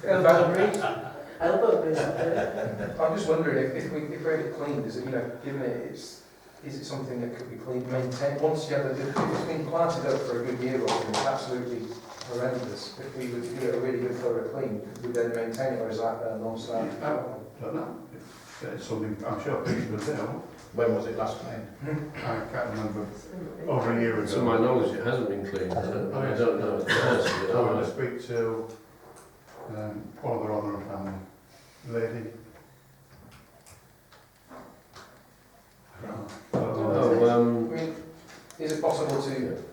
I'm just wondering if we had it cleaned, is it, given is it something that could be cleaned, maintained, once you have if it's been planted up for a good year or something, it's absolutely horrendous. If we would do a really good thorough clean, could we then maintain it, or is that a non-starter? I don't know. It's something I'm sure people would do. When was it last made? I can't remember. Over a year ago. To my knowledge, it hasn't been cleaned. I don't know if it has. I want to speak to one of the Rotherham family lady. Is it possible to,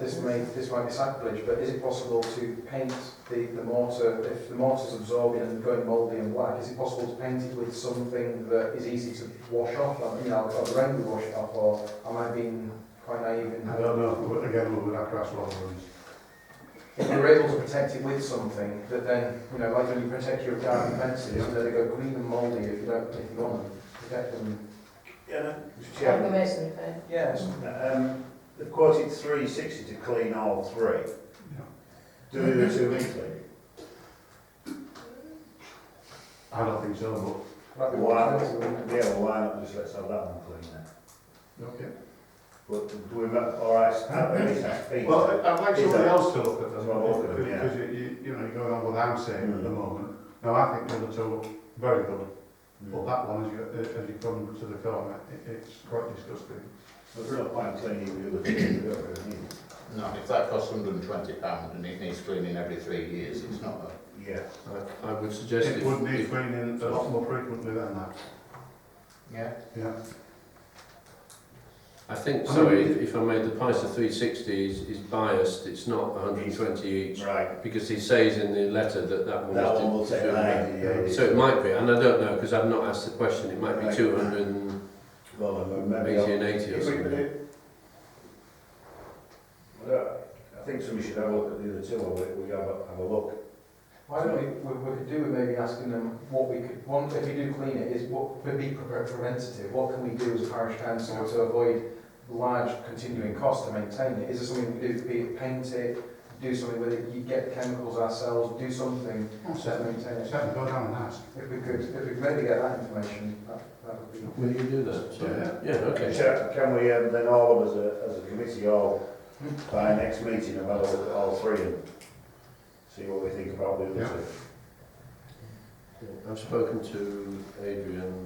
this might be sacrilege, but is it possible to paint the mortar, if the mortar's absorbing and going mouldy and black, is it possible to paint it with something that is easy to wash off? Or the rain would wash it off, or am I being quite naive in I don't know, again, we would have to ask Rotherham's. If we were able to protect it with something that then, like when you protect your garden fences, they go green and mouldy if you want them, protect them. Yeah, Like the masonry thing. Yes. they've quoted 360 to clean all three. Do the 2 weekly? I don't think so, That'd be Why? more expensive. Yeah, well, why not just let's have that one clean then? but okay. But do we, alright, at least that's feet. Well, I'd like somebody else to look at them, Well, look at them, yeah. because you're going on what I'm saying at the moment. Now, I think the other two look very good, but that one, as you come to the corner, it's quite disgusting. There's no point cleaning the other two, we don't really need it. No, if that costs £120 and it needs cleaning every 3 years, it's not Yeah. I would suggest It would need cleaning a lot more frequently than that. Yeah. Yeah. I think, sorry, if I made the price of 360 is biased, it's not 120 each, Right. because he says in the letter that one That was one will take 90, yeah. So it might be, and I don't know because I've not asked the question, it might be Right. 280 Well, maybe and 80 or something. I think somebody should have a look at the other two, or we have a look. Why don't we could do with maybe asking them what we could, one, if you do clean it, is what would be preventative? What can we do as a parish council to avoid large continuing costs to maintain it? Is there something we can do, be it paint it, do something with it, you get the chemicals ourselves, do something to maintain it? Certainly go down and ask. If we could maybe get that information, that would be... Will you do that? Sorry. Yeah, okay. Can we then all of us as a committee all by next meeting have had a look at all three and see what we think about the other two? Yeah, I've spoken to Adrian,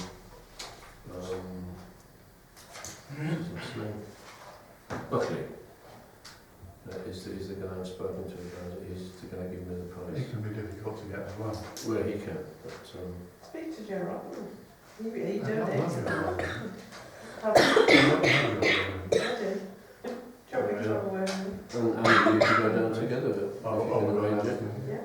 Buckley. Is the guy I've spoken to about it. He's the guy giving me the price. It can be difficult to get as well. Where he can, but Speak to Gerard. He really I done don't it. know. I did. Job we travel with. and you can go down together. If you can arrange it. Yeah.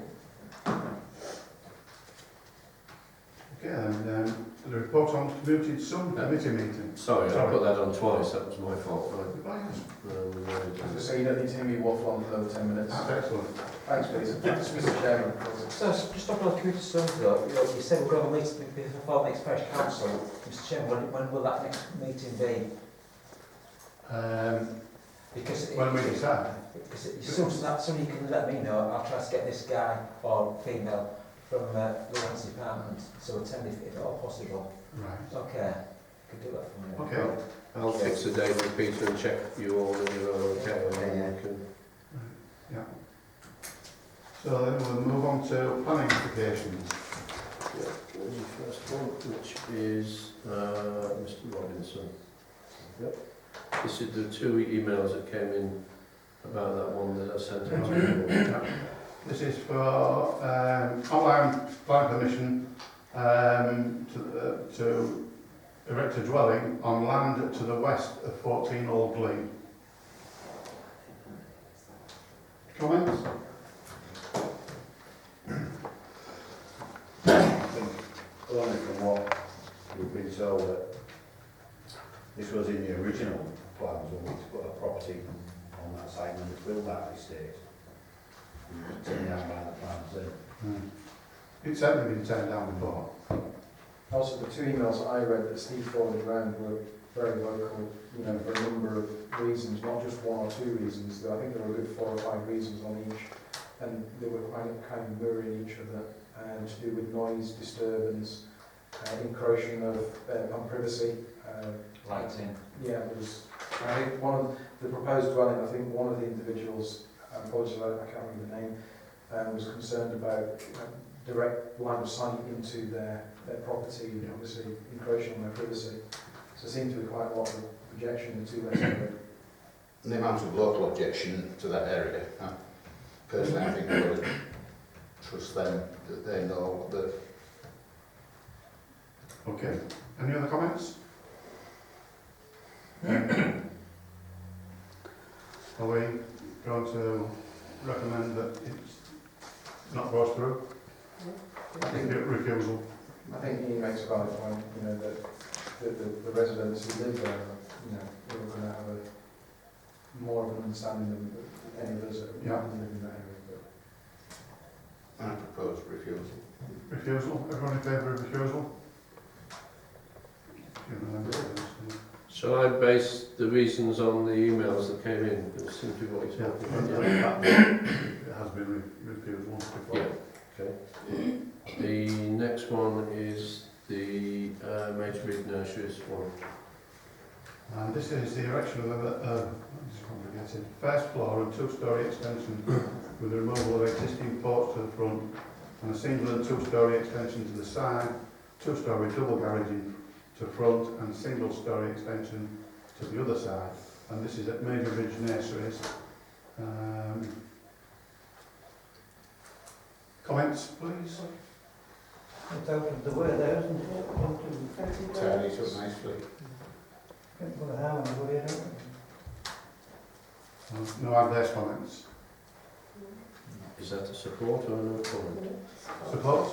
Okay, and the report on community committee meeting. Sorry, I put that on twice. That was my fault. Just so you don't need to hear me waffle on for another 10 minutes. That's excellent. Thanks, please. Mr. Chairman. So, just talking on community service though, you said we're going to meet before the next parish council. Mr Chairman, when will that next meeting be? Because When we decide. somebody can let me know. I'll try to get this guy or female from the lands department to attend if at all possible. Right. Okay, could do that for me. Okay. I'll fix a date with Peter and check you all that you're okay. And then you can... Yeah. So then we'll move on to planning applications. Yeah, there's the first one, which is Mr. Robinson. Yep. This is the 2 emails that came in about that one that I sent out to you. This is for online planning permission to erect a dwelling on land to the west of 14 Old Glee. Comments? I think only from what we've been told that this was in the original plans when we put a property on that site when we built that estate. It was turned down by the plans then. It's certainly been turned down before. Also, the 2 emails that I read that Steve forwarded around were very local, for a number of reasons, not just 1 or 2 reasons. I think there were a good 4 or 5 reasons on each, and they were quite kind of mirroring each other, and to do with noise disturbance, encroaching of on privacy. Lighting. Yeah, it was. I think one of the proposed dwelling. I think one of the individuals, I apologise, I can't remember the name, was concerned about direct line of sight into their property, and obviously encroaching on their privacy. So there seemed to be quite a lot of projection in the two ways of it. And the amount of local objection to that area, personally I think I would trust them that they know that. Okay, any other comments? Are we going to recommend that it's not goes through? I think Refusal. I think he makes a valid point. You know that the residents who live there, you know, are going to have a more of an understanding than any of us that live in that area. But I propose refusal. Refusal. Everyone in favour of refusal? Shall I base the reasons on the emails that came in? It's simply what he's talking about. It has been refused once before. Yeah. Okay. The next one is the Major Reed Nurseries one. And this is the erection of it's complicated, first floor and two-storey extension with the removal of existing porch to the front and a single and two-storey extension to the side, two-storey double garage to front and single-storey extension to the other side. And this is at Major Ridge Nurseries. Comments, please? It's open to the word there, isn't it? Tidy it up nicely. Can't put a ham on the word, don't we? No adverse comments. Is that a support or no comment? Support?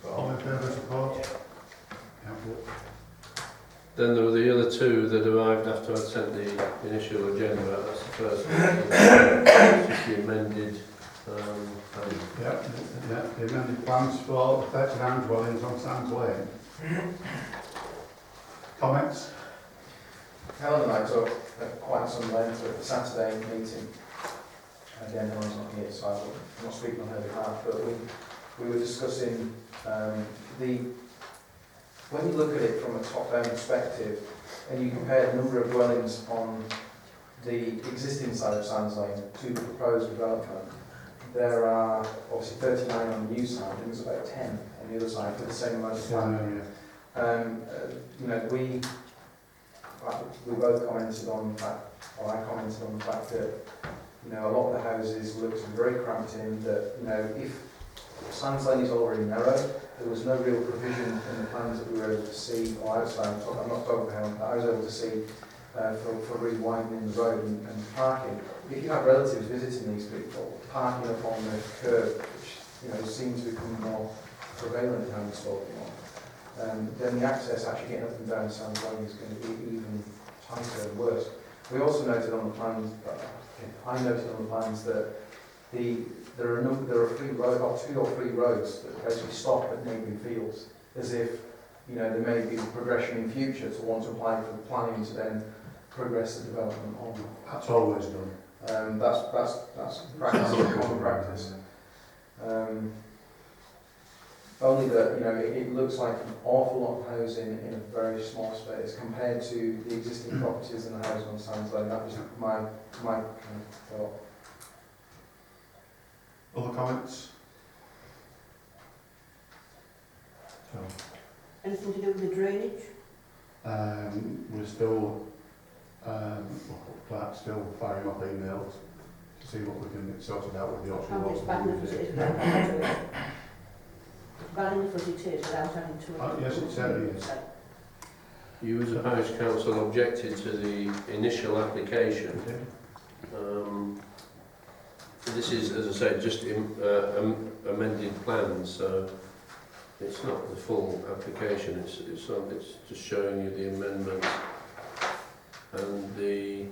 All in favour of support? Yeah. Then there were the other two that arrived after I'd sent the initial agenda out. That's the first one. Just the amended plan. The amended plans for 39 dwellings on Sands Lane. Comments? Helen and I talked at quite some length at the Saturday meeting. Again, Helen's not here, so I'm not speaking on her behalf, but we were discussing when you look at it from a top-down perspective, and you compare the number of dwellings on the existing side of Sands Lane to the proposed development, there are obviously 39 on the new side, and there's about 10 on the other side for the same amount of time. You know, we both commented on the fact, or I commented on the fact that, you know, a lot of the houses looked very cramped in, that, you know, if Sands Lane is already narrow, there was no real provision in the plans that we were able to see, or outside, I'm not talking about how I was able to see for really widening the road and parking. If you have relatives visiting these people, parking up on the curb, which, you know, seems to become more prevalent in homes talking on, then the access actually getting up and down Sands Lane is going to be even tighter and worse. We also noted on the plans, I noted on the plans that there are 2 or 3 roads that basically stop at neighbouring fields, as if, you know, there may be progression in future to want to apply for planning to then progress the development on. That's always done. That's practice, common practice. Only that, you know, it looks like an awful lot of housing in a very small space compared to the existing properties in the house on Sands Lane. That was my kind of thought. Other comments? Anything to do with the drainage? We're still, Clark's still firing off emails to see what we can get sorted out with the auction. How much bad enough is it without adding to it? Bad enough as it is without adding to it? Yes, it certainly is. You as a parish council objected to the initial application. This is, as I say, just amended plans, so it's not the full application. It's just showing you the amendments. And the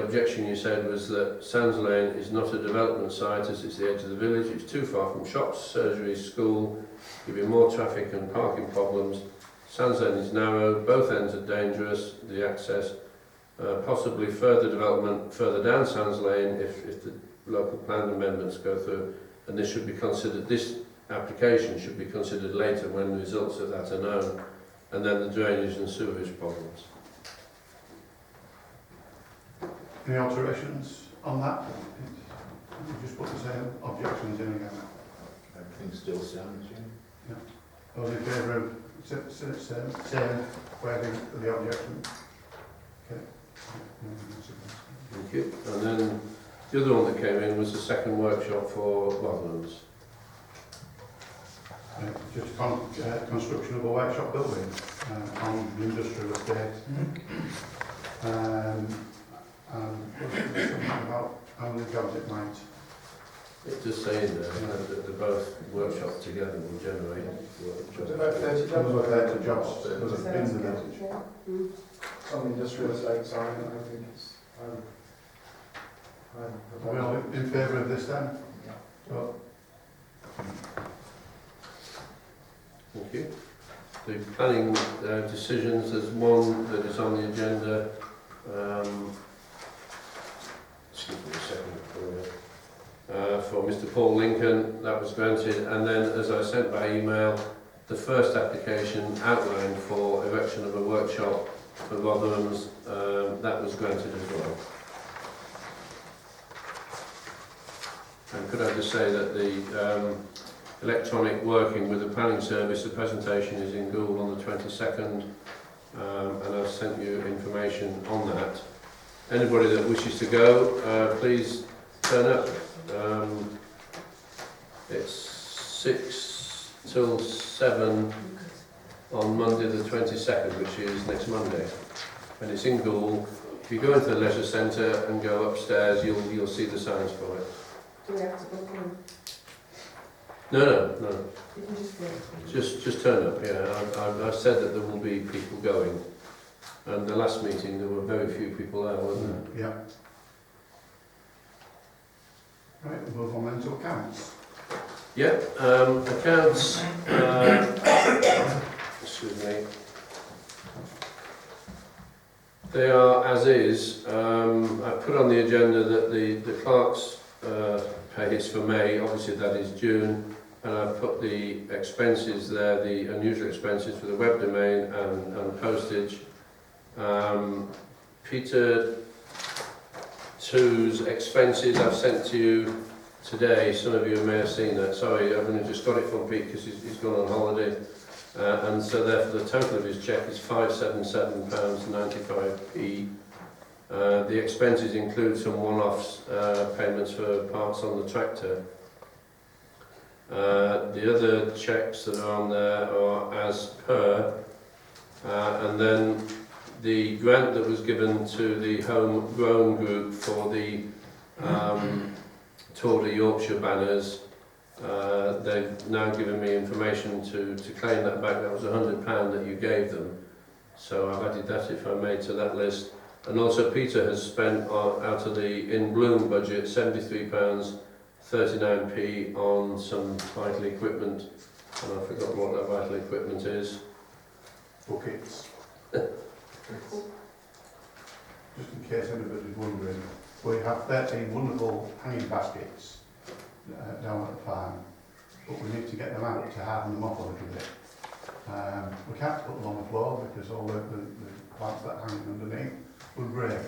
objection you said was that Sands Lane is not a development site as it's the edge of the village. It's too far from shops, surgeries, school, giving more traffic and parking problems. Sands Lane is narrow, both ends are dangerous, the access. Possibly further development further down Sands Lane if the local plan amendments go through. and this should be considered, this application should be considered later when the results of that are known, and then the drainage and sewerage problems. Any alterations on that? You just put the same objections in again. Everything still sounds, yeah. Those in favour of same waiving the objection? Okay. Thank you. And then the other one that came in was the second workshop for Rotherham's. Just construction of a workshop building on the industrial estate. And something about how many jobs it might. It's just saying there that the both workshops together will generate It's about work 30 Jobs jobs. are 30 jobs. There's a bin in there. Some industrial estates are, I think it's, Are we all in favour of this then? So, Thank you. The planning decisions, there's one that is on the agenda. Excuse me a second. For Mr. Paul Lincoln, that was granted, and then as I sent by email, the first application outlined for erection of a workshop for Rotherham's, that was granted as well. And could I just say that the electronic working with the planning service, the presentation is in Gould on the 22nd, and I've sent you information on that. Anybody that wishes to go, please turn up. It's 6 till 7 on Monday the 22nd, which is next Monday, and it's in Gould. If you go into the leisure centre and go upstairs, you'll see the signs for it. Do we have to book in? No. You can just go. Just turn up, yeah. I've said that there will be people going. And the last meeting, there were very few people there, wasn't there? yeah. Right, we'll move on then to accounts. Yeah, accounts, excuse me. They are as is. I put on the agenda that the clerk's pay is for May, obviously that is June. And I've put the expenses there, the unusual expenses for the web domain and postage. Peter 2's expenses I've sent to you today. Some of you may have seen that. Sorry, I've only just got it from Pete because he's gone on holiday. And so therefore the total of his cheque is £577.95p. The expenses include some one-offs payments for parts on the tractor. The other cheques that are on there are as per, and then the grant that was given to the homegrown group for the Tour de Yorkshire banners, they've now given me information to claim that back. That was £100 that you gave them, so I've added that, if I may, to that list. And also Peter has spent out of the In Bloom budget £73.39p on some vital equipment, and I've forgotten what that vital equipment is. Buckets. Just in case anybody's wondering, we have 13 wonderful hanging baskets down at the farm, but we need to get them out to harden them off a little bit. We can't put them on the floor because all the plants that hang underneath will break.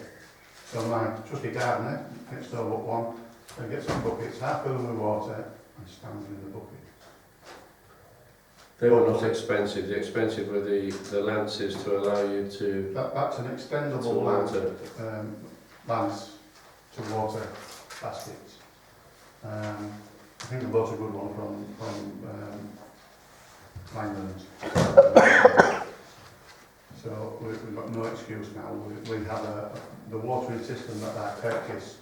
So my trusty gardener, next door but one, get some buckets, half fill them with water and stand them in the bucket. They were not expensive. The expensive were the lances to allow you to That's an extendable lance to water baskets. I think we bought a good one from Langlands. So we've got no excuse now. We have the watering system that I purchased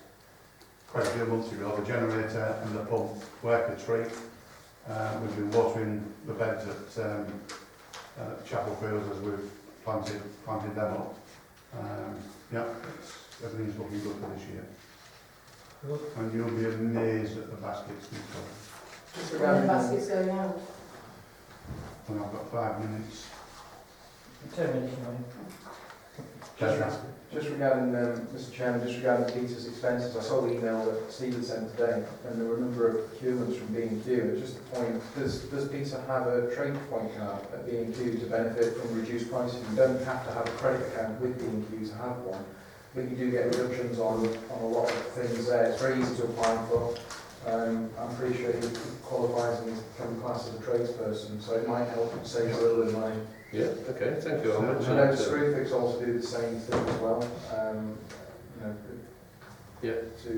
quite a few months ago, the generator and the pump work a treat. We've been watering the beds at Chapel Fields as we've planted them up. Yeah, everything's looking good for this year. And you'll be amazed at the baskets we've got. When the basket's going out. And I've got 5 minutes. 10 minutes, Just regarding, Mr Chairman, just regarding Peter's expenses, I saw the email that Stephen sent today, and there were a number of procurements from B&Q. It's just a point, does Peter have a trade point card at B&Q to benefit from reduced pricing? You don't have to have a credit account with B&Q to have one, but you do get reductions on a lot of things there. It's very easy to apply for. I'm pretty sure he qualifies and can be classed as a tradesperson, so it might help save a little bit of money. Yeah, okay, thank you. I'll I mention know it to- Screwfix also do the same thing as well. You know, Yeah. to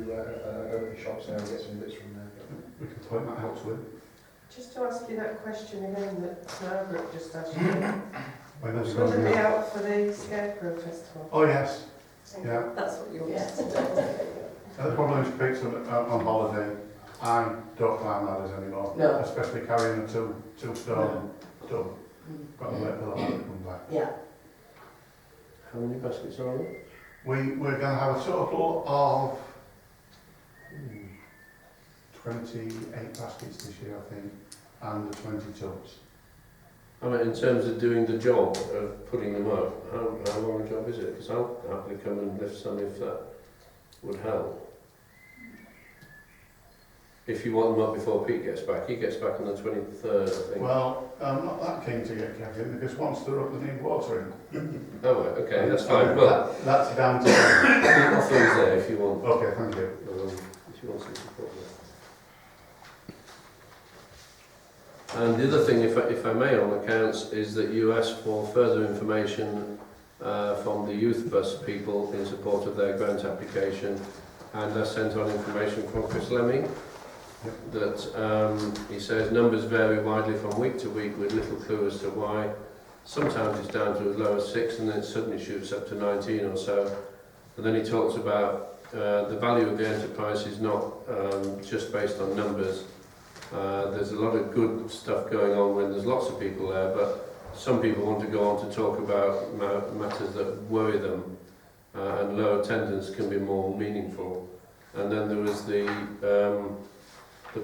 other shops now and get some bits from there. We can point that helps with. Just to ask you that question again that Margaret just asked you. When there's Will going it be to be. out for the Scarecrow Festival? Oh, yes, yeah. That's what you Yeah. The problem is Pete's on holiday. I don't climb ladders anymore. No. Especially carrying a two-stone tub. Got to wait for the ladder to come back. Yeah. How many baskets are there? We're going to have a total of 28 baskets this year, I think, and the 20 tubs. I mean, in terms of doing the job of putting them up, how long a job is it? Because I'll happily come and lift some if that would help. If you want them up before Pete gets back, he gets back on the 23rd, I think. Well, I'm not that keen to get kept in because once they're up, they need watering. Oh, right, okay, that's fine. Well, That's down to. the offer is there if you want. Okay, thank you. If you want some support there. And the other thing, if I may, on accounts, is that you asked for further information from the youth bus people in support of their grant application, and I sent on information from Chris Lemming that he says numbers vary widely from week to week with little clue as to why. Sometimes it's down to as low as 6 and then it suddenly shoots up to 19 or so. And then he talks about the value of the enterprise is not just based on numbers. There's a lot of good stuff going on when there's lots of people there, but some people want to go on to talk about matters that worry them, and low attendance can be more meaningful. And then there was the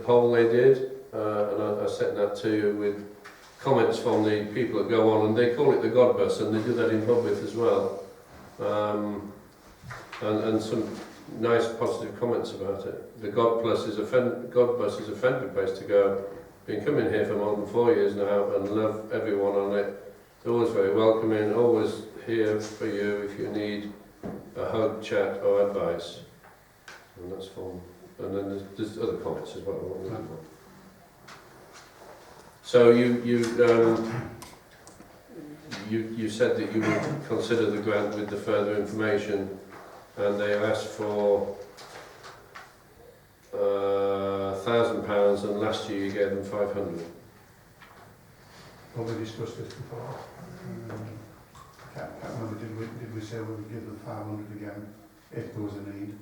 poll they did, and I sent that to you with comments from the people that go on, and they call it the God Bus, and they do that in Budmouth as well. And some nice positive comments about it. The God Bus is a friendly place to go. Been coming here for more than 4 years now and love everyone on it. It's always very welcoming, always here for you if you need a hug, chat or advice. And that's fun. And then there's other comments as well. So you said that you would consider the grant with the further information, and they asked for £1,000, and last year you gave them 500. Well, we discussed this before. Can't remember, did we say we would give them 500 again if there was a need?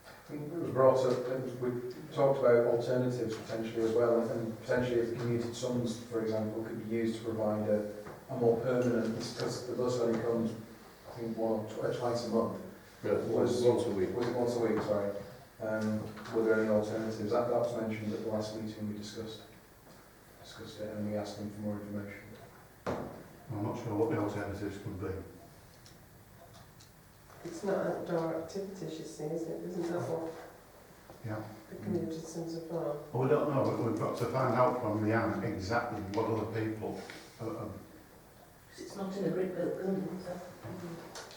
I think it was brought up, we talked about alternatives potentially as well, and potentially if the commuted sums, for example, could be used to provide a more permanent, because the bus only comes, I think, twice a month. Yeah, once a week. Was it once a week, sorry. Were there any alternatives? That was mentioned at the last meeting we discussed it, and we asked them for more information. I'm not sure what the alternatives could be. It's not outdoor activities, you see, is it? Isn't that what Yeah. the community sums are for? Well, we don't know, but we've got to find out from Leanne exactly what other people It's not in a brick built building, so.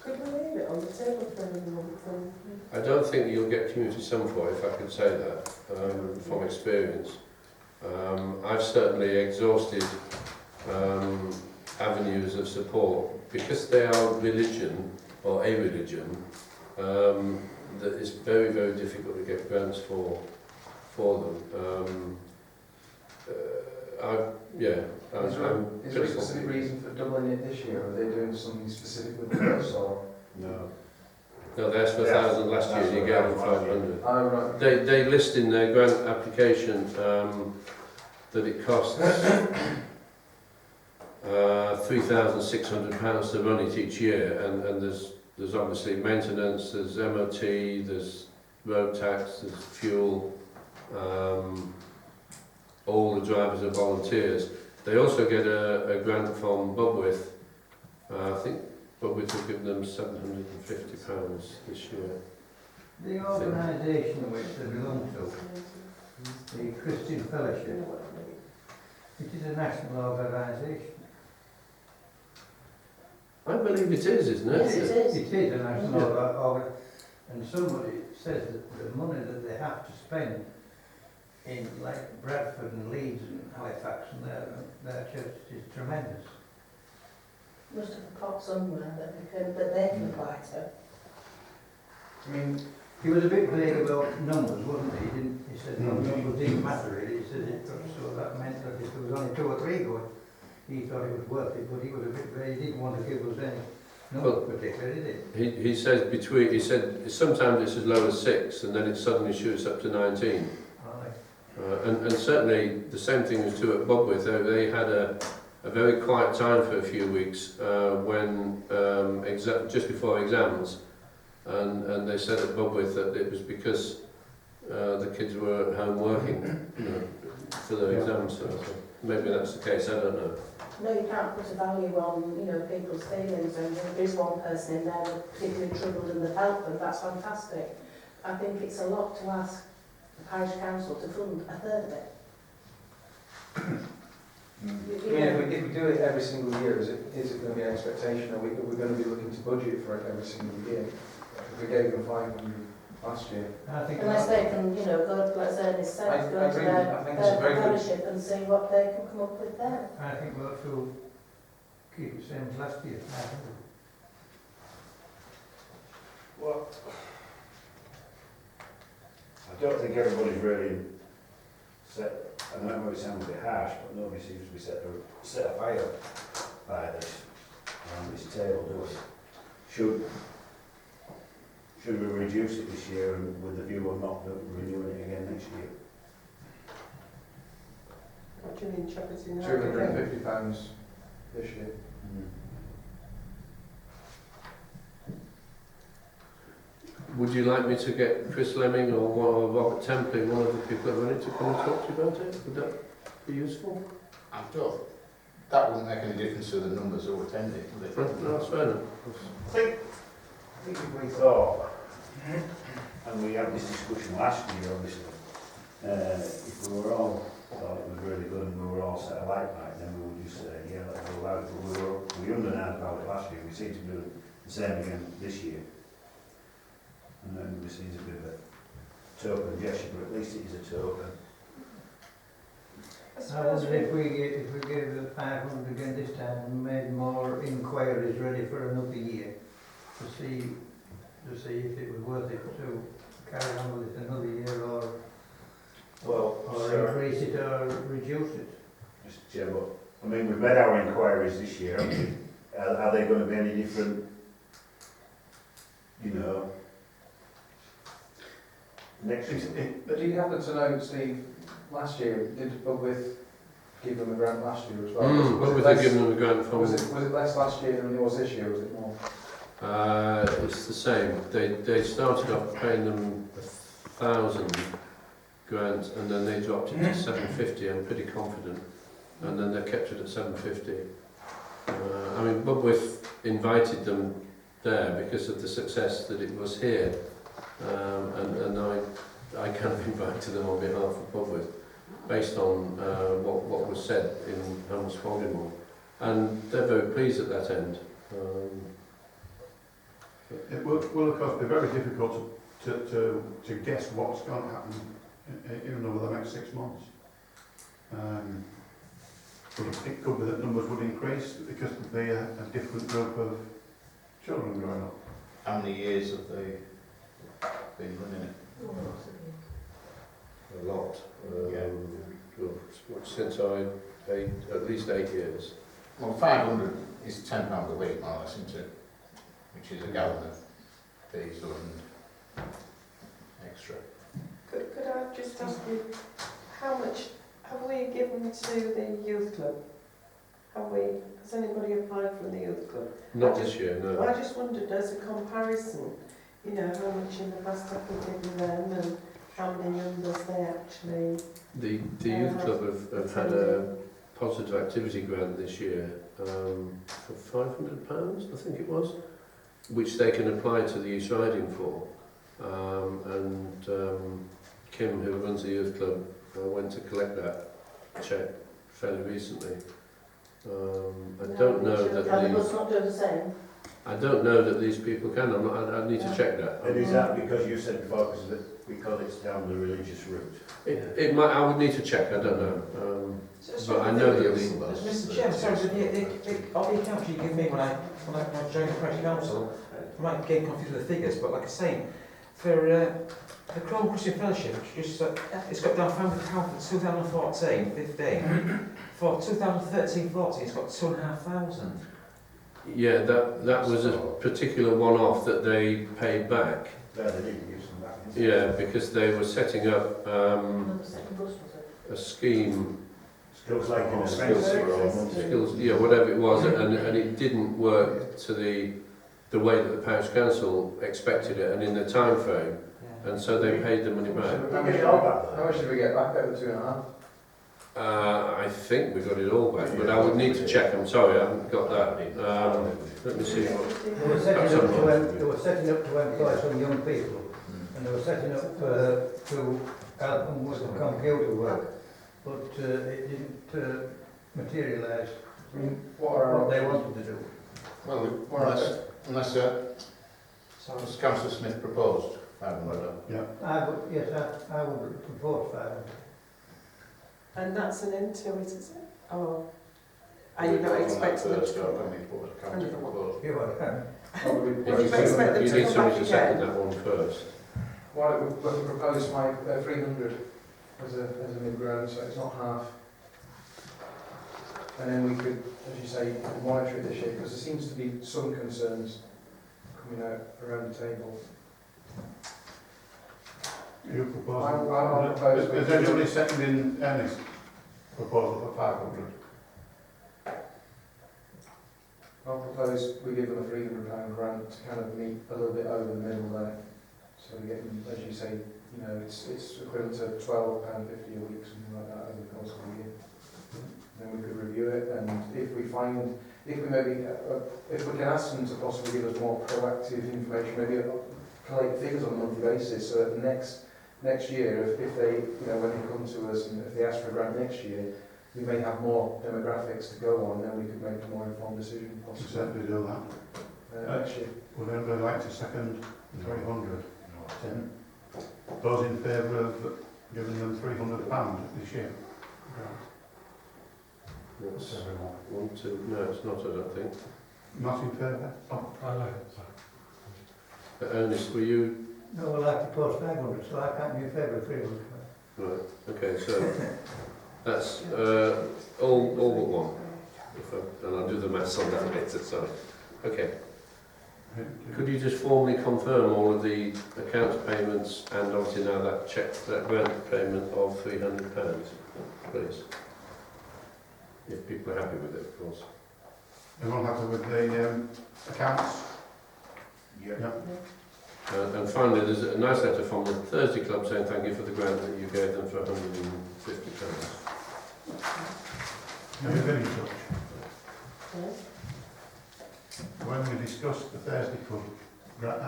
Could we leave it on the table for a month? I don't think you'll get community sum for it, if I could say that, from experience. I've certainly exhausted avenues of support because they are religion or a religion. That it's very, very difficult to get grants for them. Is there a specific reason for doubling it this year? Are they doing something specific with the bus, or? No. No, they asked for 1,000 last year, and you gave them 500. Oh, right. They list in their grant application that it costs £3,600 to run it each year, and there's obviously maintenance, there's MOT, there's road tax, there's fuel. All the drivers are volunteers. They also get a grant from Budmouth, I think but we've given them £750 this year. The organisation which they belong to, the Christian Fellowship, it is a national organisation. I believe it is, isn't it? Yes, it is. It is a national organisation, and somebody says that the money that they have to spend in like Bradford and Leeds and Halifax and their church is tremendous. Must have a pot somewhere that they can apply to. I mean, He was a bit vague about numbers, wasn't he? He said no numbers didn't matter really. He said it, so that meant that if there was only 2 or 3 going, he thought it was worth it, but he was a bit vague. He didn't want to give us any numbers particularly, did he? He says he said sometimes it's as low as 6 and then it suddenly shoots up to 19. And certainly the same thing was true at Bobwith. They had a very quiet time for a few weeks when just before exams, and they said at Bobwith that it was because the kids were at home working, for their exams. So maybe that's the case. I don't know. No, you can't put a value on, people's feelings, and if there is one person in there that's particularly troubled and they've helped them, that's fantastic. I think it's a lot to ask the parish council to fund a third of it. if we do it every single year, is it going to be an expectation? Are we going to be looking to budget for it every single year? If we gave them 500 last year. I think Unless they can, go, like Ernest said, go to their fellowship and see what they can come up with there. I think we'll have to keep it same as last year. Well, I don't think everybody's really set, I know it sounds a bit harsh, but nobody seems to be set afire by this table, do we? Should we reduce it this year and with the view of not renewing it again next year? What do you mean, Shepherd's in £250 this year. Would you like me to get Chris Lemming or Robert Templey, one of the people that run it, to come and talk to you about it? Would that be useful? I don't. That wouldn't make any difference to the numbers who attend it, would it? No, that's fair enough. I think if we thought, and we had this discussion last year obviously, if we were all thought it was really good and we were all set alike by it, then we would just say, yeah, let's go out. But we underlined about it last year, we seem to do the same again this year. And then this is a bit of a token gesture, but at least it is a token. I wonder if we gave the 500 again this time and made more inquiries ready for another year to see if it was worth it to carry on with it another year or increase it or reduce it. Mr. Chair, but I mean, we've made our inquiries this year, haven't we? Are they going to be any different, next year? But do you happen to know, Steve, last year, did Bubwith give them a grant last year as well? Bubwith had given them a grant from... Was it less last year than it was this year, or was it more? It's the same. They started off paying them 1,000 grant, and then they dropped it to 750. I'm pretty confident, and then they kept it at 750. I mean, Bubwith invited them there because of the success that it was here, and I kind of invited them on behalf of Bubwith, based on what was said in Hamilton Spalding, and they're very pleased at that end. It will of course be very difficult to guess what's going to happen even over the next 6 months. But it could be that numbers would increase because there'd be a different group of children growing up. How many years have they been running it? A lot. Yeah. Since at least 8 years. Well, 500 is £10 a week, more or less, isn't it? Which is a gallon of diesel and extra. Could I just ask you, how much have we given to the youth club? Has anybody applied from the youth club? Not this year, no. I just wondered, as a comparison, how much in the past have we given them and how many numbers they actually... The youth club have had a positive activity grant this year for £500, I think it was, which they can apply to the East Riding for. Kim, who runs the youth club, went to collect that cheque fairly recently. I don't know that Can the bus not do the same? I don't know that these people can. I need to check that. And is that because you said before, because it's down the religious route? It might. I would need to check. I don't know. But I know that the Mr Chairman, sorry, so the accounts you give me when I joined the parish council, I might get confused with the figures, but like I say, for the Chrome Christian Fellowship, it's got down family account for 2014-15. For 2013-14, it's got 2,500. yeah, that was a particular one-off that they paid back. There, they didn't use them back. Yeah, because they were setting up Another second bus, was it? a scheme. Skills like in a Skills sense. Skills, yeah, whatever it was, and it didn't work to the way that the parish council expected it, and in the time frame, and so they paid the money back. How much did we get back out of the 2.5? I think we got it all back, but I would need to check. I'm sorry, I haven't got that. Let me see. They were setting up to employ some young people, and they were setting up to help them with the computer work, but it didn't materialise I mean, what are our what they options? wanted to do. Well, unless as Councillor Smith proposed, I don't know. I would propose 500. And that's an end to it, is it? Or are you not expecting them to come back? You are, If you expect them You to need come somebody back to second again. that one first. Why don't we propose 300 as a mid-ground, so it's not half. And then we could, as you say, monitor it this year, because there seems to be some concerns coming out around the table. You propose. I'll propose. Is anybody seconding Ernest's proposal for 500? I'll propose we give them a £300 grant to kind of meet a little bit over the middle there. So we get them, as you say, it's equivalent to £12.50 a week, something like that, over the course of the year. Then we could review it, and if we can ask them to possibly give us more proactive information, maybe collect figures on a monthly basis, so that next year, if they, when they come to us and if they ask for a grant next year, we may have more demographics to go on, then we could make a more informed decision possibly Certainly do that. next year. Would anybody like to second 300? 10. Those in favour of giving them £300 this year? That's 1, 2. No, it's not. I don't think. Not in favour? Oh, I like it. Ernest, were you? No, well, I propose 500, so I can't be in favour of 300. Right. Okay. So that's all but one. And I'll do the maths on that later. Sorry. Okay. Could you just formally confirm all of the accounts payments and obviously now that grant payment of £300, please? If people are happy with it, of course. Everyone happy with the accounts? Yeah. And finally, there's a nice letter from the Thursday Club saying thank you for the grant that you gave them for £150. Have you been in touch? Yes. When we discussed the Thursday Club grant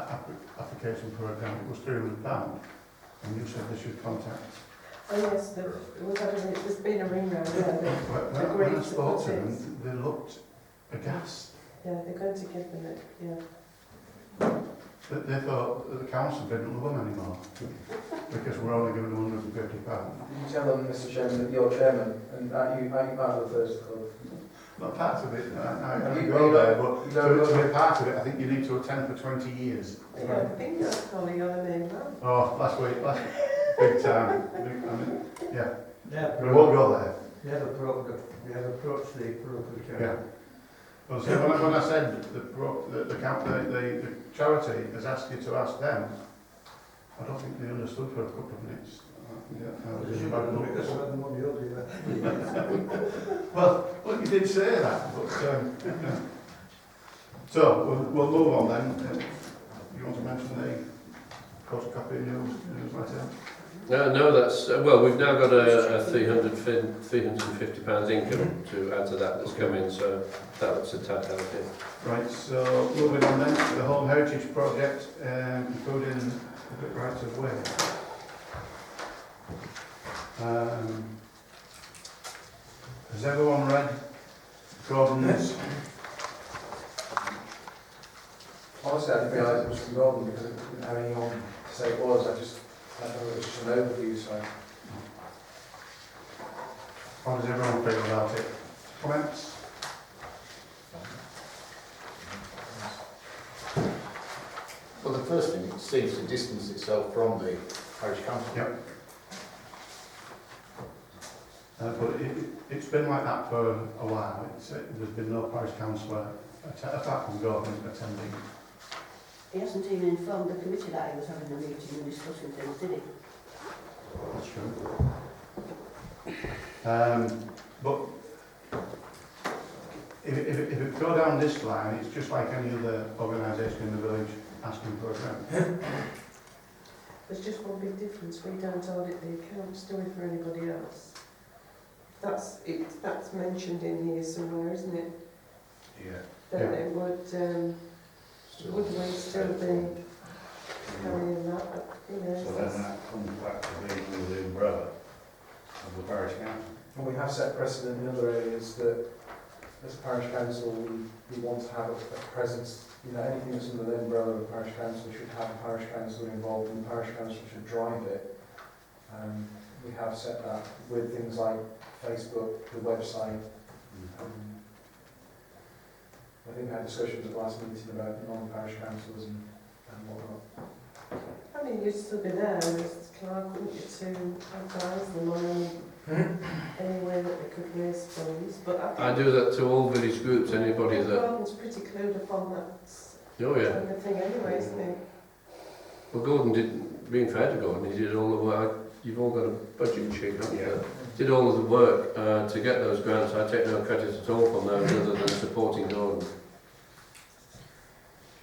application for a grant, it was £300, and you said they should contact. Oh yes, there's been a ring round, yeah. When I spoke to them, they looked aghast. Yeah, they're going to give them it, yeah. But they thought that the council didn't love them anymore, because we're only giving them £150. Did you tell them, Mr Chairman, that you're chairman, and are you part of the Thursday Club? Not part of it, I You go there, don't- but to be part of it, I think you need to attend for 20 years. I don't think that's calling on a name now. Oh, last big time. Yeah, Yeah, we won't go there. they have approached the parochial church. Yeah. Well, so when I said the charity has asked you to ask them, I don't think they understood for a couple of minutes. They should have done because of the money owed you. Well, you did say that, but so we'll move on then. You want to mention the photocopy newsletter? No, that's, well, we've now got a £350 income to add to that that's come in, so that looks a tad healthy. Right, so moving on then to the Home Heritage Project, including the rights of way. Has everyone read Gordon's? Honestly, I didn't realise it was from Gordon because I didn't have anyone to say it was. I thought it was just an overview, so. How does everyone feel about it? Comments? Well, the first thing, it seems to distance itself from the parish council. Yep. But it's been like that for a while. There's been no parish councillor, apart from Gordon, attending. He hasn't even informed the committee that he was having a meeting and discussing things, did he? That's true. But if it go down this line, it's just like any other organisation in the village asking for a grant. There's just one big difference. We don't audit the accounts, do we, for anybody else? That's mentioned in here somewhere, isn't it? Yeah. That it would we still be carrying that, you know? So then that comes back to being under the umbrella of the parish council. And we have set precedent in other areas that, as a parish council, we want to have a presence. You know, anything that's under the umbrella of a parish council should have a parish councillor involved, and the parish council should drive it. We have set that with things like Facebook, the website. I think we had discussions at the last meeting about non-parish councillors and whatnot. I mean, you'd still be there as clerk, wouldn't you, to advise them on any way that they could raise funds, but I I do that to all village groups, anybody think that, Gordon's pretty clued up on that oh yeah. kind of thing anyway, isn't he? Well, Gordon did, being fair to Gordon, he did all the work. You've all got a budget sheet, haven't you? Did all of the work to get those grants. I take no credit at all from those other than supporting Gordon.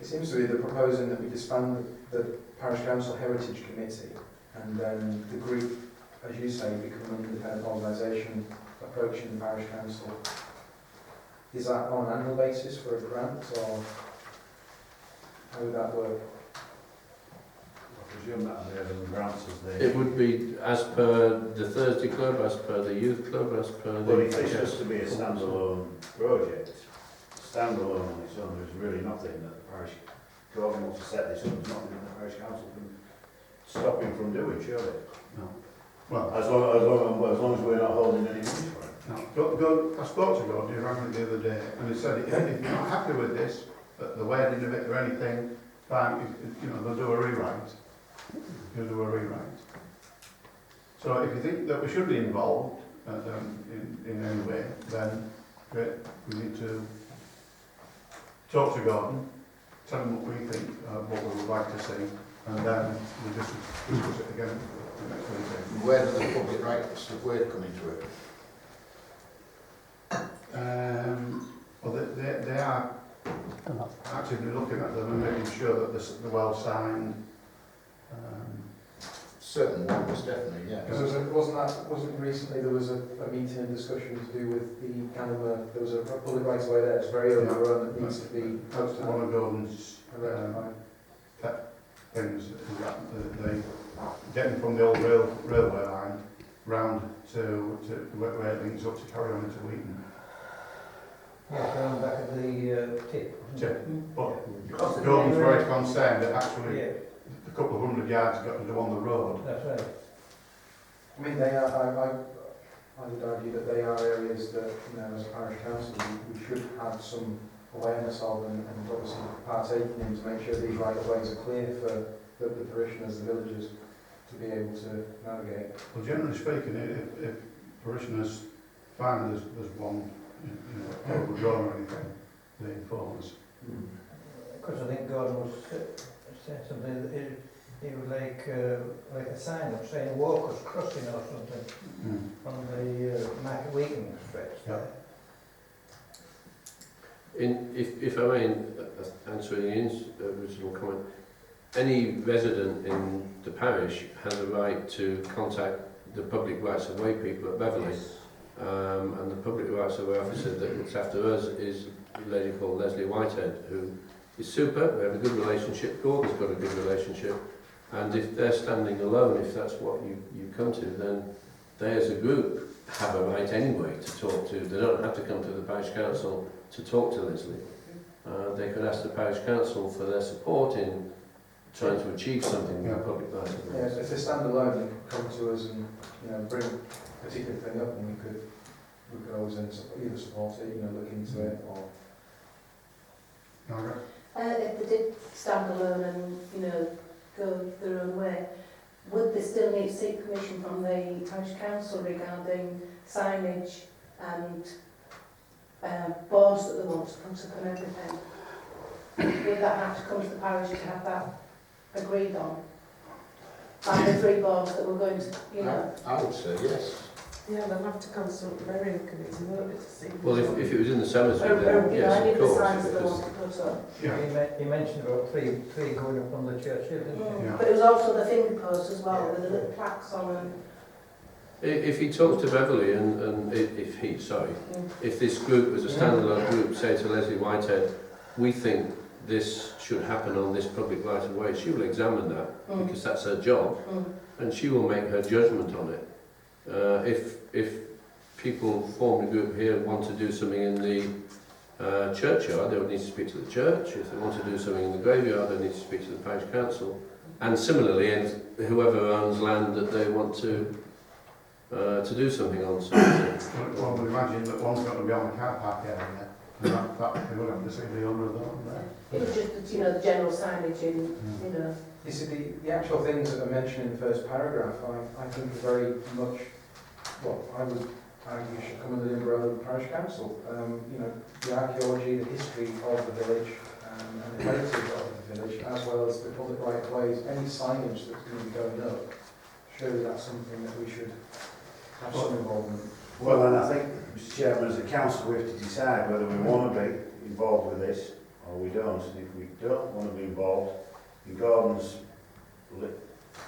It seems to be they're proposing that we disband the Parish Council Heritage Committee, and then the group, as you say, become an independent organisation approaching the Parish Council. Is that on an annual basis for a grant, or how would that work? I presume that would be the grants as they... It would be as per the Thursday Club, as per the Youth Club, as per the... Well, if it's just to be a standalone project, standalone on its own, there's really nothing that the parish Gordon wants to set this up, there's nothing that the parish council can stop him from doing, surely. No. Well, As long as we're not holding any money for it. no. I spoke to Gordon, he rang me the other day, and he said, if you're not happy with this, the wording of it or anything, fine, they'll do a rewrite. He'll do a rewrite. So if you think that we should be involved in any way, then great, we need to talk to Gordon, tell him what we think, what we would like to see, and then we just discuss it again the next meeting. Where do the public rights of way come into it? Well, they are actively looking at them and making sure that they're well signed. Certain ones, definitely, yeah. Because wasn't recently there was a meeting and discussion to do with the kind of there was a public rights away there. It's very overrun that needs to be That's one of Gordon's rectified. things, is that they getting from the old railway line round to where it links up to carry on into Wheaton. Yeah, around back of the tip. But Gordon's very concerned that actually Yeah, a couple of hundred yards got to do on the road. that's right. I mean, they are. I would argue that they are areas that, as a parish council, we should have some awareness of and obviously partaking in to make sure these right-of-ways are clear for the parishioners, the villagers, to be able to navigate. Well, generally speaking, if parishioners find there's one, overdrawn or anything, they inform us. Because I think Gordon was saying something, that he would like a sign up saying walkers crossing or something on the Market Weekend stretch there. If I may answer Ian's original comment, any resident in the parish has a right to contact the public rights of way people at Beverley. And the public rights of way officer that looks after us is a lady called Leslie Whitehead, who is super. We have a good relationship. Gordon's got a good relationship. And if they're standing alone, if that's what you come to, then they as a group have a right anyway to talk to. They don't have to come to the parish council to talk to Leslie. They could ask the parish council for their support in trying to achieve something with the public rights of way. Yeah, if they stand alone, they could come to us and, you know, bring a particular thing up, and we could always then either support it, you know, look into it, or... Margaret? If they did stand alone and, you know, go their own way, would they still need to seek permission from the parish council regarding signage and boards that they want to put up and everything? Would that have to come to the parish to have that agreed on? Like the 3 boards that we're going to, you know... I would say yes. Yeah, they'll have to consult the burying committee, won't they, to see. Well, if it was in the cemetery, You then know, yes, any of of the course. signs if that it they was- want to put up. Yeah. He mentioned about three going up on the church hill, didn't he? Yeah. But it was also the finger posts as well, with the little plaques on them. If he talks to Beverley and if this group was a standalone group, say to Leslie Whitehead, we think this should happen on this public right of way, she will examine that because that's her job and she will make her judgment on it. If people form a group here and want to do something in the churchyard, they would need to speak to the church. If they want to do something in the graveyard, they need to speak to the parish council. And similarly, and whoever owns land that they want to do something on. So, One would imagine that one's got to be on the car park area, and that they would have to see the owner of that one there. It was just, you know, the general signage in, you know... You see, the actual things that are mentioned in the first paragraph, I think are very much, well, I would argue should come under the umbrella of the parish council. You know, the archaeology, the history of the village, and the heritage of the village, as well as the public right of ways, any signage that's going to be going up, surely that's something that we should have some involvement. Well, and I think, Mr Chairman, as a council, we have to decide whether we want to be involved with this or we don't. And if we don't want to be involved, in Gordon's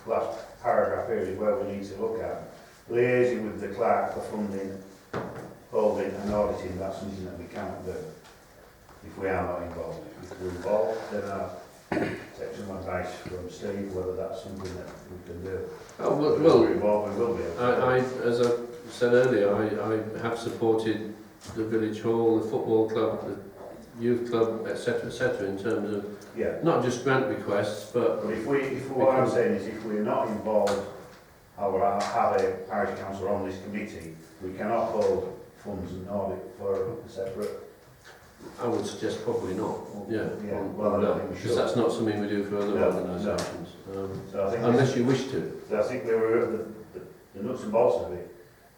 last paragraph here is where we need to look at. Liaising with the clerk for funding, holding and auditing, that's something that we cannot do if we are not involved. If we're involved, then I'll take some advice from Steve whether that's something that we can do. oh, If well, we're involved, we will be. as I said earlier, I have supported the village hall, the football club, the youth club, etc., in terms of Yeah. not just grant requests, but But if what I'm saying is if we're not involved or have a parish councillor on this committee, we cannot hold funds and audit for a separate. I would suggest probably not. Yeah, Yeah, well, I don't think we because should. that's not something we do for other No, organisations, So I think unless you wish to. so I think we were at the nuts and bolts of it.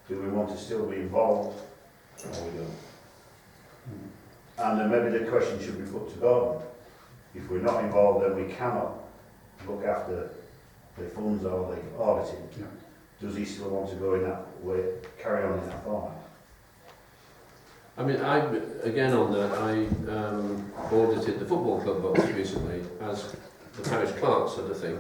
Do we want to still be involved or we don't? And then maybe the question should be put to Gordon. If we're not involved, then we cannot look after the funds or the auditing. Yeah. Does he still want to go in that way, carry on in that format? I mean, again on that, I audited the football club books recently as the parish clerk sort of thing.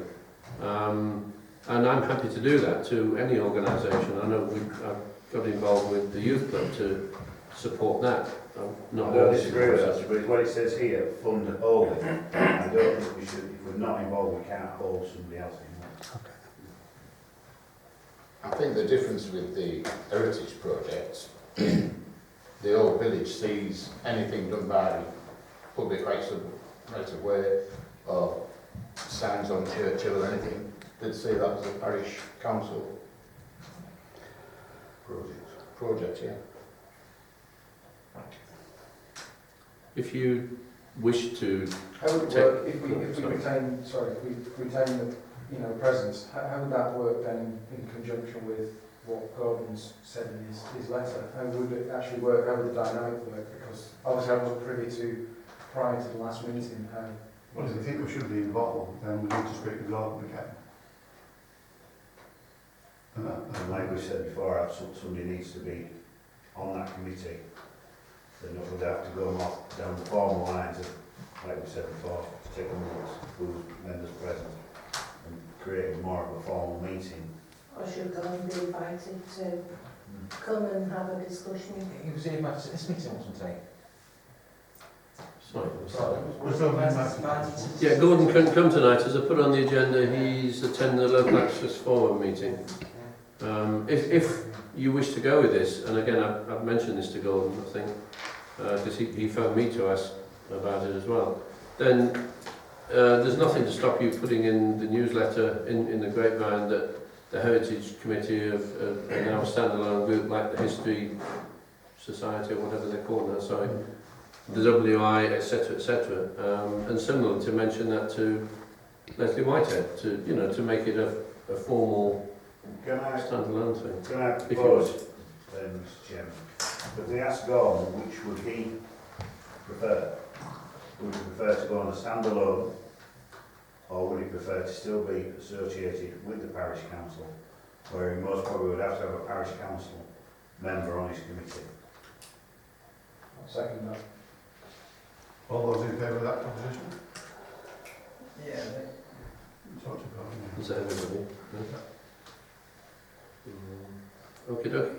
And I'm happy to do that to any organisation. I know I've got involved with the youth club to support that. I'm not I don't auditing disagree with process. that, but what it says here, fund holding. I don't think we should, if we're not involved, we can't hold somebody else involved. I think the difference with the heritage projects, the old village sees anything done by public rights of way or signs on Churchill or anything, they'd see that as a parish council project, yeah. If you wish to, How would it work if we retain, if we retain the, you know, presence? How would that work then in conjunction with what Gordon's said in his letter? How would it actually work? How would the dynamic work? Because obviously I wasn't privy to, prior to the last meeting, how... Well, if you think we should be involved, then we need to speak to Gordon again. And like we said before, somebody needs to be on that committee. Then we would have to go off down the formal lines of, like we said before, take the minutes, who's members present, and create more of a formal meeting. I should go and be invited to come and have a discussion. He was invited to this meeting, wasn't he? Sorry. Was there a Yeah, Gordon couldn't come tonight. As I put on the agenda, he's attending the local access forum meeting. If you wish to go with this, and again, I've mentioned this to Gordon, I think, because he phoned me to ask about it as well, then there's nothing to stop you putting in the newsletter in the grapevine that the Heritage Committee of now a standalone group like the History Society or whatever they're called now, sorry, the WI, etc., and similarly to mention that to Leslie Whitehead, to to make it a formal Can I, standalone thing. can I If you propose, Mr Chairman, if we ask Gordon which would he prefer? Would he prefer to go on a standalone, or would he prefer to still be associated with the parish council, where he most probably would have to have a parish council member on his committee? I'll second that. All those in favour of that proposition? Yeah. Talk to Gordon. Is that everybody? Okay, dokie.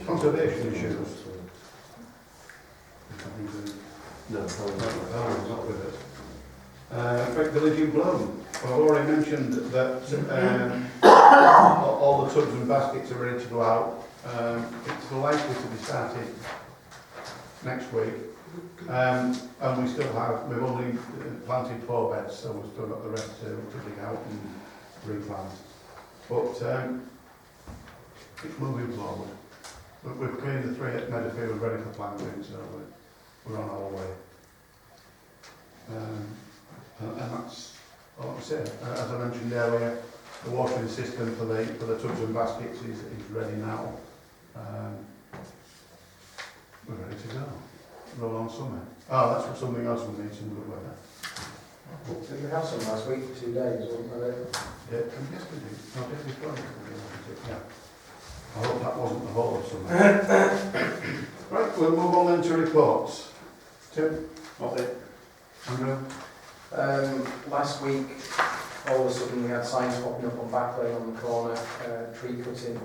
Conservation issues. No, Oh, not with us. Great Village in Bloom. Well, I've already mentioned that all the tubs and baskets are ready to go out. It's likely to be started next week. And we've only planted 4 beds, so we've still got the rest to dig out and replant. But it's moving forward. We've cleaned the 3 at Meadowfield ready for planting, so we're on our way. And that's all I say. As I mentioned earlier, the watering system for the tubs and baskets is ready now. We're ready to go. Roll on summer. Oh, that's something else we need, some good weather. Did we have some last week for 2 days, wasn't there? Yeah, yesterday. No, day before yesterday. Yeah. I hope that wasn't the whole of summer. Right, we'll move on then to reports. Tim? Nothing. Andrew? Last week, all of a sudden we had signs popping up on Back Lane on the corner, tree cutting.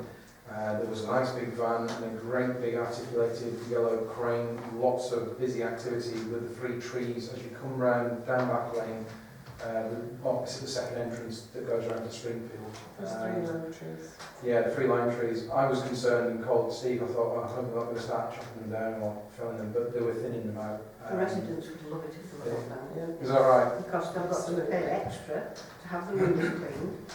There was a nice big van and a great big articulated yellow crane, lots of busy activity with the 3 trees as you come round down Back Lane, opposite the second entrance that goes around to Springfield. There's 3 lime trees. Yeah, the 3 lime trees. I was concerned and called Steve. I thought, I hope they're not going to start chopping them down or felling them, but they were thinning them out. The residents would love it if they were like that. Yeah. Is that right? Because they've got to pay extra to have the windows cleaned.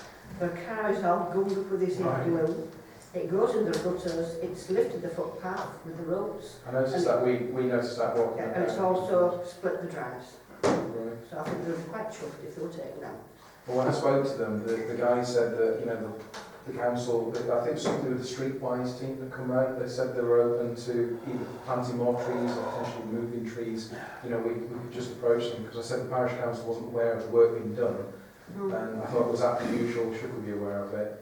The car is all gummed up with this Right. glue. It goes in the gutters, it's lifted the footpath with the ropes. I noticed that we noticed that walking. Yeah, and it's also split the drives. Right. So I think they were quite chuffed if they were taken out. Well, when I spoke to them, the guy said that the council, I think something with the Streetwise team that come round, they said they were open to either planting more trees or potentially moving trees. We could just approach them because I said the parish council wasn't aware of the work being done, and I thought, was that unusual? Should we be aware of it?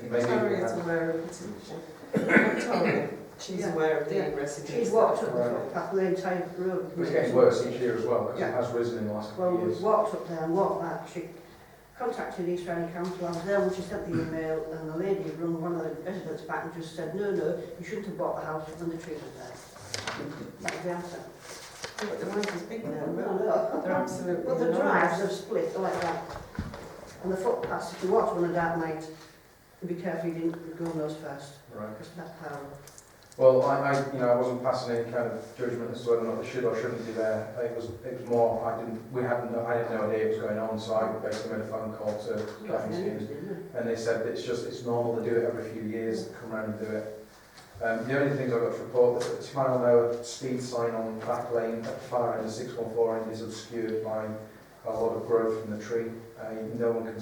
Victoria is aware of it, isn't she? Victoria, she's Yeah. aware of the Yeah. residents. She's walked up the Right. footpath, the entire road. It's getting worse each year as well because Yeah. it has risen in the last Well, couple of we years. walked up there and walked back. She contacted East Riding Council. I was there when she sent the email, and the lady rung one of the residents back and just said, no, you shouldn't have bought the house when the tree was there. That was the answer. But the lines is big now. No. They're absolutely Well, the enormous. drives have split like that. And the footpaths, if you walk on a dark night, be careful you didn't go on those first, Right. because of that power. Well, I wasn't passing any kind of judgment as to whether or not they should or shouldn't be there. It was more I had no idea what was going on, so I basically made a phone call to Gavin Schemes, and they said it's normal. They do it every few years. They come around and do it. The only things I've got to report that the mile an hour speed sign on Back Lane at the far end, the 614 end, is obscured by a lot of growth from the tree. No one can